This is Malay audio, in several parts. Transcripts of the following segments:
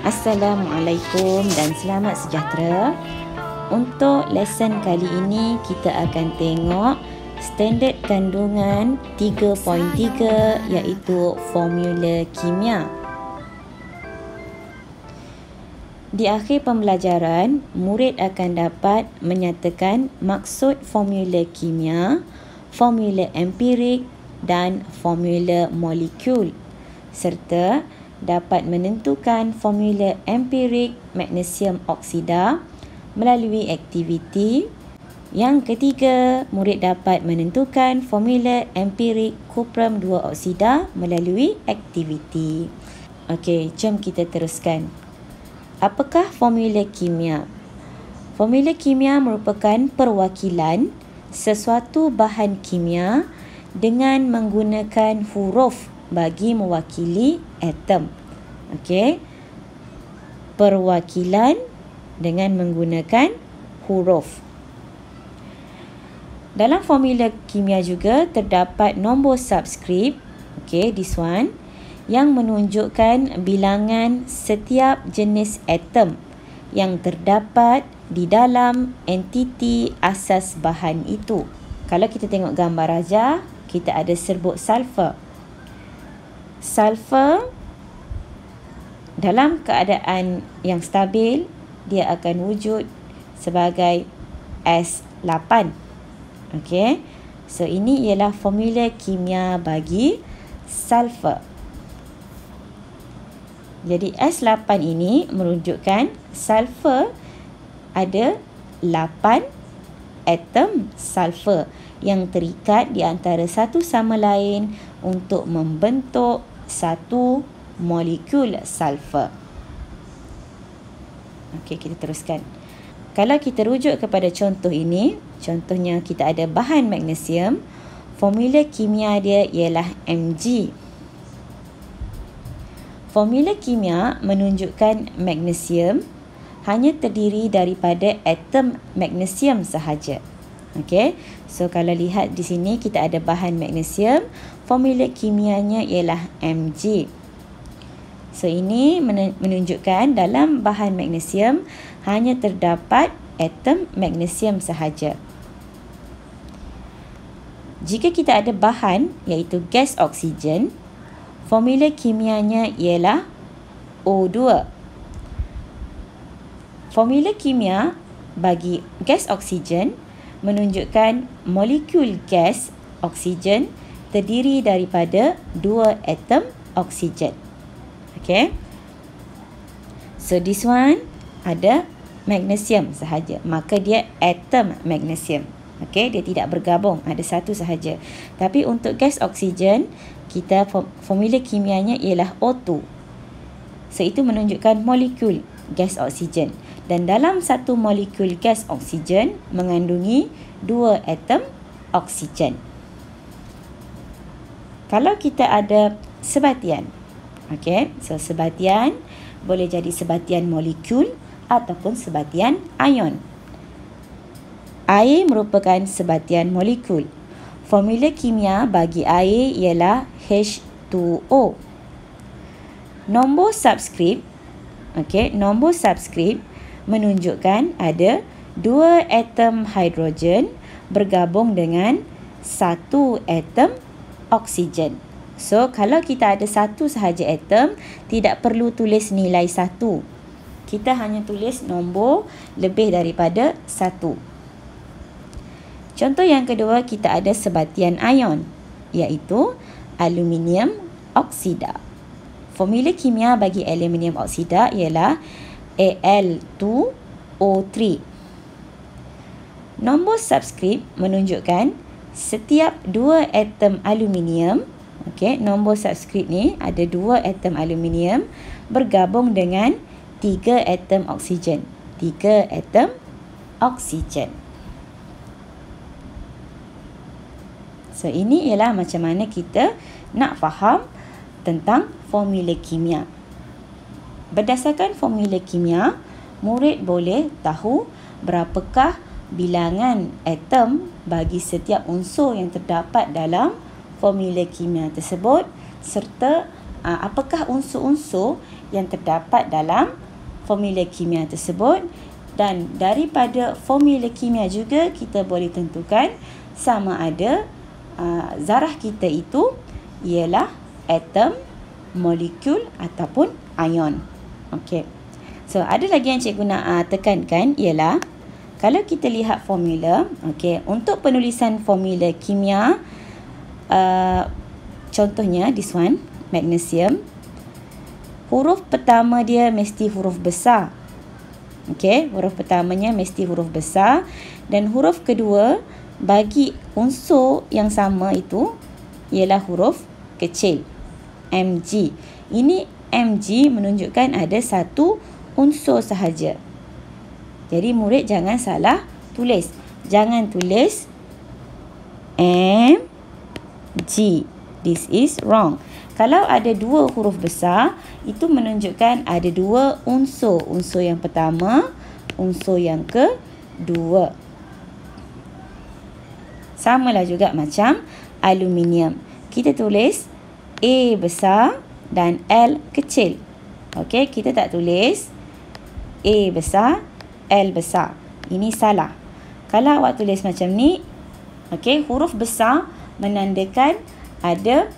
Assalamualaikum dan selamat sejahtera. Untuk lesen kali ini kita akan tengok standard kandungan 3.3 iaitu formula kimia. Di akhir pembelajaran, murid akan dapat menyatakan maksud formula kimia, formula empirik dan formula molekul, serta dapat menentukan formula empirik magnesium oksida melalui aktiviti. Yang ketiga, murid dapat menentukan formula empirik kuprum 2 oksida melalui aktiviti. Okey, jom kita teruskan. Apakah formula kimia? Formula kimia merupakan perwakilan sesuatu bahan kimia dengan menggunakan huruf bagi mewakili atom. Okey. Perwakilan dengan menggunakan huruf. Dalam formula kimia juga terdapat nombor subskrip, okey, this one, yang menunjukkan bilangan setiap jenis atom yang terdapat di dalam entiti asas bahan itu. Kalau kita tengok gambar rajah, kita ada serbuk sulfur. Sulfur dalam keadaan yang stabil, dia akan wujud sebagai S8. Okey. So ini ialah formula kimia bagi sulfur. Jadi S8 ini menunjukkan sulfur ada 8 atom sulfur yang terikat di antara satu sama lain untuk membentuk satu molekul sulfur. Okey, kita teruskan. Kalau kita rujuk kepada contoh ini, contohnya kita ada bahan magnesium, formula kimia dia ialah Mg. Formula kimia menunjukkan magnesium hanya terdiri daripada atom magnesium sahaja. Okey. So kalau lihat di sini kita ada bahan magnesium, formula kimianya ialah Mg. So ini menunjukkan dalam bahan magnesium hanya terdapat atom magnesium sahaja. Jika kita ada bahan iaitu gas oksigen, formula kimianya ialah O2. Formula kimia bagi gas oksigen menunjukkan molekul gas oksigen terdiri daripada 2 atom oksigen. Okay. So this one ada magnesium sahaja. Maka dia atom magnesium. Okay, dia tidak bergabung. Ada satu sahaja. Tapi untuk gas oksigen, kita formula kimianya ialah O2. So itu menunjukkan molekul gas oksigen. Dan dalam satu molekul gas oksigen mengandungi 2 atom oksigen. Kalau kita ada sebatian, okey, so sebatian boleh jadi sebatian molekul ataupun sebatian ion. Air merupakan sebatian molekul. Formula kimia bagi air ialah H2O. Nombor subskrip, okey, nombor subskrip menunjukkan ada 2 atom hidrogen bergabung dengan 1 atom oksigen. So, kalau kita ada satu sahaja atom, tidak perlu tulis nilai 1. Kita hanya tulis nombor lebih daripada 1. Contoh yang kedua, kita ada sebatian ion, iaitu aluminium oksida. Formula kimia bagi aluminium oksida ialah Al2O3. Nombor subskrip menunjukkan setiap 2 atom aluminium, okey, nombor subskrip ni ada 2 atom aluminium bergabung dengan 3 atom oksigen. 3 atom oksigen. So ini ialah macam mana kita nak faham tentang formula kimia. Berdasarkan formula kimia, murid boleh tahu berapakah bilangan atom bagi setiap unsur yang terdapat dalam formula kimia tersebut serta apakah unsur-unsur yang terdapat dalam formula kimia tersebut, dan daripada formula kimia juga kita boleh tentukan sama ada zarah kita itu ialah atom, molekul ataupun ion. Okey. So ada lagi yang cikgu nak tekankan ialah kalau kita lihat formula, okey, untuk penulisan formula kimia, contohnya this one, magnesium, huruf pertama dia mesti huruf besar. Okey, huruf pertamanya mesti huruf besar, dan huruf kedua bagi unsur yang sama itu ialah huruf kecil, Mg. Ini Mg menunjukkan ada satu unsur sahaja. Jadi murid jangan salah tulis. Jangan tulis Mg. This is wrong. Kalau ada dua huruf besar, itu menunjukkan ada dua unsur. Unsur yang pertama, unsur yang kedua. Samalah juga macam aluminium. Kita tulis A besar dan L kecil. Okey, kita tak tulis A besar, L besar. Ini salah. Kalau awak tulis macam ni, okey, huruf besar menandakan ada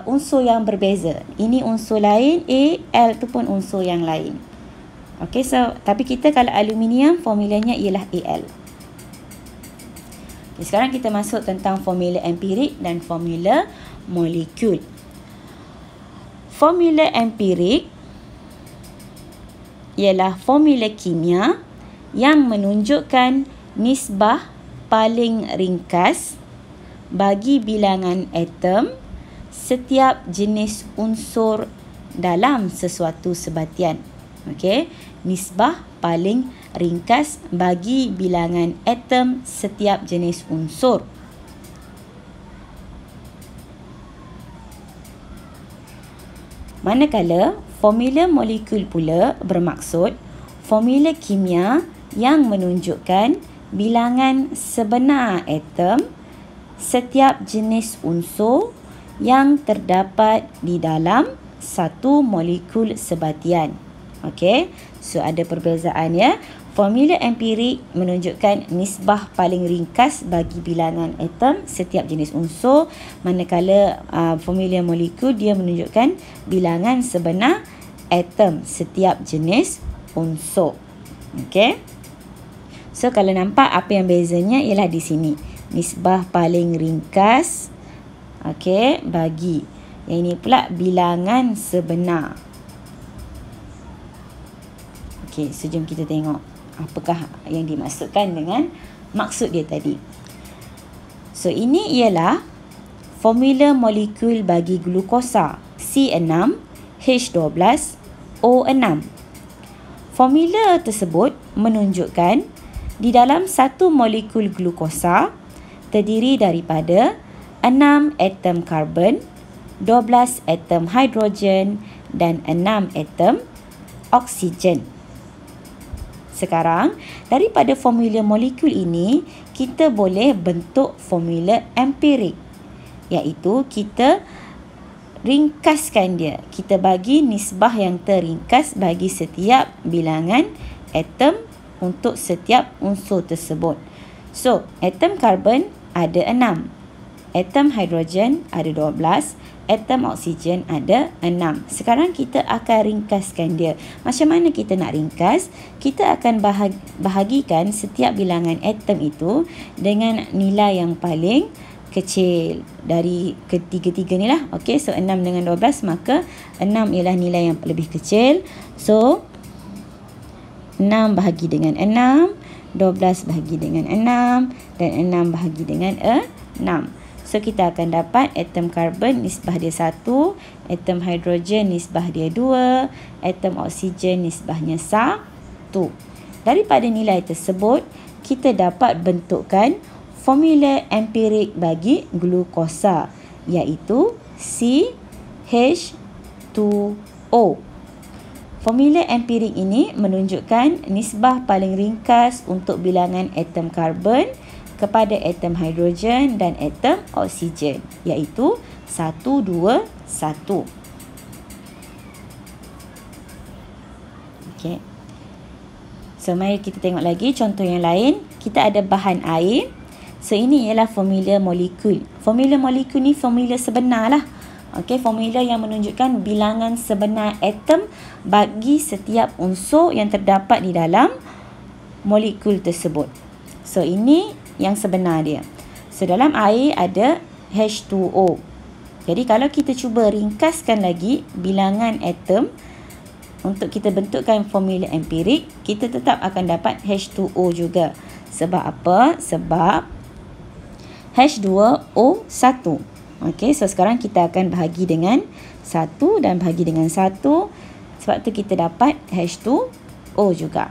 unsur yang berbeza. Ini unsur lain, A, L tu pun unsur yang lain. Okey, so tapi kita kalau aluminium formulanya ialah Al. Okay, sekarang kita masuk tentang formula empirik dan formula molekul. Formula empirik ialah formula kimia yang menunjukkan nisbah paling ringkas bagi bilangan atom setiap jenis unsur dalam sesuatu sebatian. Okey, nisbah paling ringkas bagi bilangan atom setiap jenis unsur. Manakala formula molekul pula bermaksud formula kimia yang menunjukkan bilangan sebenar atom setiap jenis unsur yang terdapat di dalam satu molekul sebatian. Okey, so ada perbezaan ya. Formula empirik menunjukkan nisbah paling ringkas bagi bilangan atom setiap jenis unsur, manakala formula molekul dia menunjukkan bilangan sebenar atom setiap jenis unsur. Okey. So kalau nampak apa yang bezanya ialah di sini. Nisbah paling ringkas, okey, bagi. Yang ini pula bilangan sebenar. Okey, so jom kita tengok apakah yang dimaksudkan dengan maksud dia tadi. So ini ialah formula molekul bagi glukosa C6H12O6. Formula tersebut menunjukkan di dalam satu molekul glukosa terdiri daripada 6 atom karbon, 12 atom hidrogen dan 6 atom oksigen. Sekarang, daripada formula molekul ini, kita boleh bentuk formula empirik. Iaitu, kita ringkaskan dia. Kita bagi nisbah yang terringkas bagi setiap bilangan atom untuk setiap unsur tersebut. So, atom karbon ada 6. Atom hidrogen ada 12. Atom oksigen ada 6. Sekarang kita akan ringkaskan dia. Macam mana kita nak ringkas? Kita akan bahagikan setiap bilangan atom itu dengan nilai yang paling kecil dari ketiga-tiga ni lah. Okey, so 6 dengan 12, maka 6 ialah nilai yang lebih kecil. So 6 bahagi dengan 6, 12 bahagi dengan 6 dan 6 bahagi dengan 6. So kita akan dapat atom karbon nisbah dia 1, atom hidrogen nisbah dia 2, atom oksigen nisbahnya 1. Daripada nilai tersebut, kita dapat bentukkan formula empirik bagi glukosa, iaitu CH2O. Formula empirik ini menunjukkan nisbah paling ringkas untuk bilangan atom karbon kepada atom hidrogen dan atom oksigen, iaitu 1, 2, 1. Okey. So, mari kita tengok lagi contoh yang lain. Kita ada bahan air. So, ini ialah formula molekul. Formula molekul ni formula sebenar lah. Okey, formula yang menunjukkan bilangan sebenar atom bagi setiap unsur yang terdapat di dalam molekul tersebut. So, ini yang sebenar dia. So, dalam air ada H2O. Jadi, kalau kita cuba ringkaskan lagi bilangan atom untuk kita bentukkan formula empirik, kita tetap akan dapat H2O juga. Sebab apa? Sebab H2O1. Okey, so sekarang kita akan bahagi dengan 1 dan bahagi dengan 1. Sebab tu kita dapat H2O juga.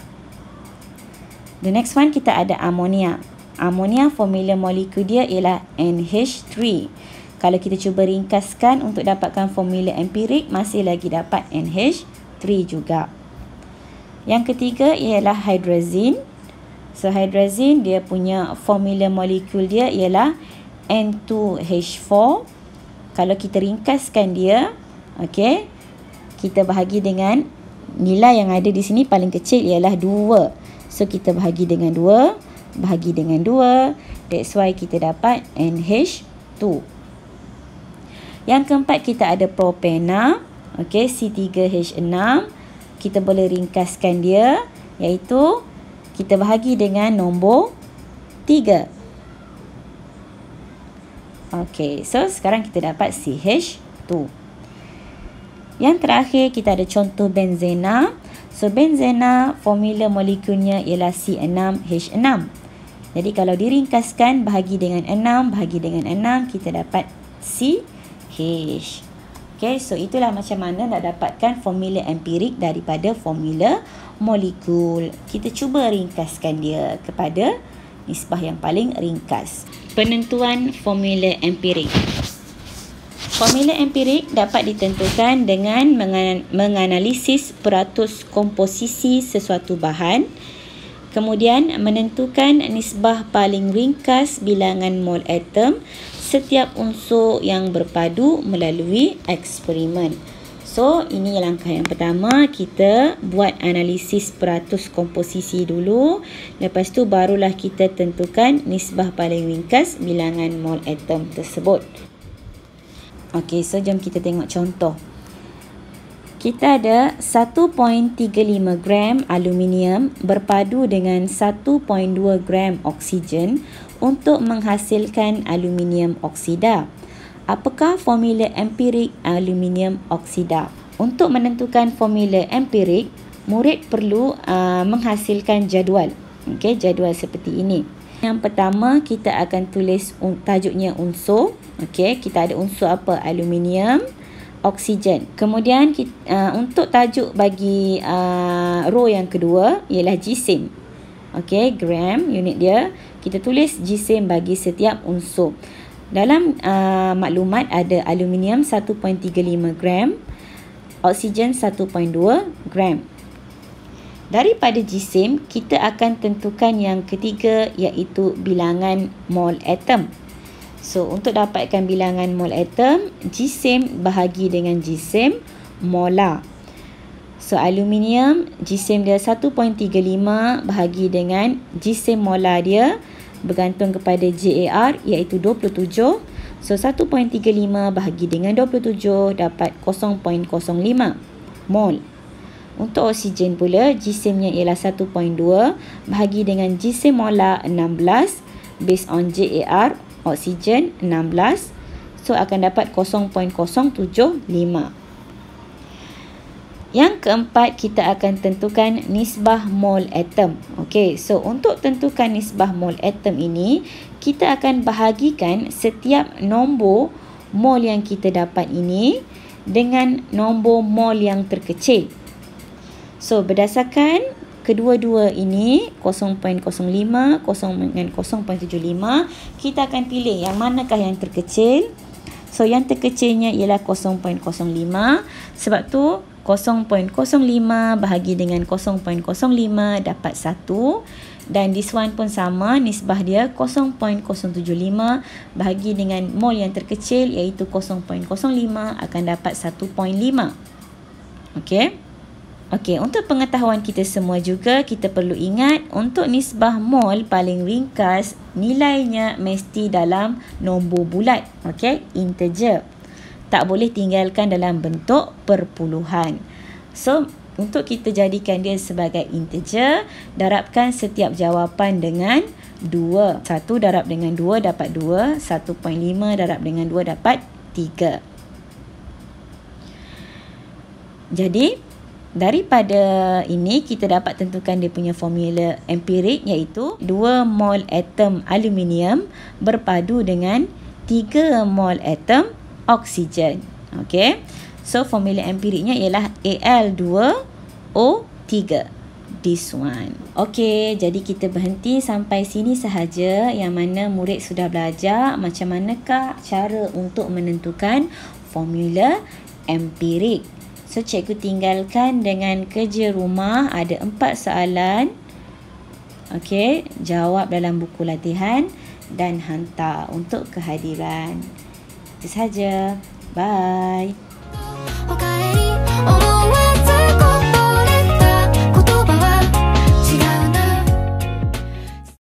The next one kita ada amonia. Amonia formula molekul dia ialah NH3. Kalau kita cuba ringkaskan untuk dapatkan formula empirik, masih lagi dapat NH3 juga. Yang ketiga ialah hydrazine. So, hydrazine dia punya formula molekul dia ialah N2H4. Kalau kita ringkaskan dia, okey, kita bahagi dengan nilai yang ada di sini paling kecil ialah 2. So, kita bahagi dengan 2, bahagi dengan 2. That's why kita dapat NH2. Yang keempat kita ada propena. Okey, C3H6. Kita boleh ringkaskan dia, iaitu kita bahagi dengan nombor 3. Okey, so sekarang kita dapat CH2. Yang terakhir kita ada contoh benzena. So, benzena formula molekulnya ialah C6H6. Jadi, kalau diringkaskan bahagi dengan 6, bahagi dengan 6, kita dapat CH. Okey, so itulah macam mana nak dapatkan formula empirik daripada formula molekul. Kita cuba ringkaskan dia kepada nisbah yang paling ringkas. Penentuan formula empirik. Formula empirik dapat ditentukan dengan menganalisis peratus komposisi sesuatu bahan, kemudian menentukan nisbah paling ringkas bilangan mol atom setiap unsur yang berpadu melalui eksperimen. So, ini langkah yang pertama, kita buat analisis peratus komposisi dulu. Lepas tu barulah kita tentukan nisbah paling ringkas bilangan mol atom tersebut. Okey, so jom kita tengok contoh. Kita ada 1.35 gram aluminium berpadu dengan 1.2 gram oksigen untuk menghasilkan aluminium oksida. Apakah formula empirik aluminium oksida? Untuk menentukan formula empirik, murid perlu menghasilkan jadual. Okey, jadual seperti ini. Yang pertama, kita akan tulis tajuknya unsur. Okey, kita ada unsur apa? Aluminium, oksigen. Kemudian untuk tajuk bagi row yang kedua ialah GSIM. Okey, gram unit dia. Kita tulis GSIM bagi setiap unsur. Dalam maklumat ada aluminium 1.35 gram, oksigen 1.2 gram. Daripada GSIM, kita akan tentukan yang ketiga iaitu bilangan mol atom. So, untuk dapatkan bilangan mol atom, GSIM bahagi dengan GSIM molar. So, aluminium, GSIM dia 1.35 bahagi dengan GSIM molar dia bergantung kepada JAR iaitu 27. So, 1.35 bahagi dengan 27 dapat 0.05 mol. Untuk oksigen pula, GSIM-nya ialah 1.2 bahagi dengan GSIM molar 16 based on JAR oksigen 16. So, akan dapat 0.075. Yang keempat, kita akan tentukan nisbah mol atom. Okey, so untuk tentukan nisbah mol atom ini, kita akan bahagikan setiap nombor mol yang kita dapat ini dengan nombor mol yang terkecil. So, berdasarkan kedua-dua ini, 0.05, 0 dengan 0.75, kita akan pilih yang manakah yang terkecil. So, yang terkecilnya ialah 0.05. Sebab tu, 0.05 bahagi dengan 0.05 dapat 1. Dan this one pun sama, nisbah dia 0.075 bahagi dengan mol yang terkecil iaitu 0.05 akan dapat 1.5. Okey. Okey, untuk pengetahuan kita semua juga, kita perlu ingat untuk nisbah mol paling ringkas, nilainya mesti dalam nombor bulat. Okey, integer. Tak boleh tinggalkan dalam bentuk perpuluhan. So, untuk kita jadikan dia sebagai integer, darabkan setiap jawapan dengan 2. 1 darab dengan 2 dapat 2. 1.5 darab dengan 2 dapat 3. Jadi, daripada ini kita dapat tentukan dia punya formula empirik, iaitu 2 mol atom aluminium berpadu dengan 3 mol atom oksigen. Okey. So formula empiriknya ialah Al2O3. This one. Okey, jadi kita berhenti sampai sini sahaja, yang mana murid sudah belajar macam manakah cara untuk menentukan formula empirik. So, cikgu tinggalkan dengan kerja rumah. Ada 4 soalan. Okey, jawab dalam buku latihan dan hantar untuk kehadiran. Itu sahaja. Bye.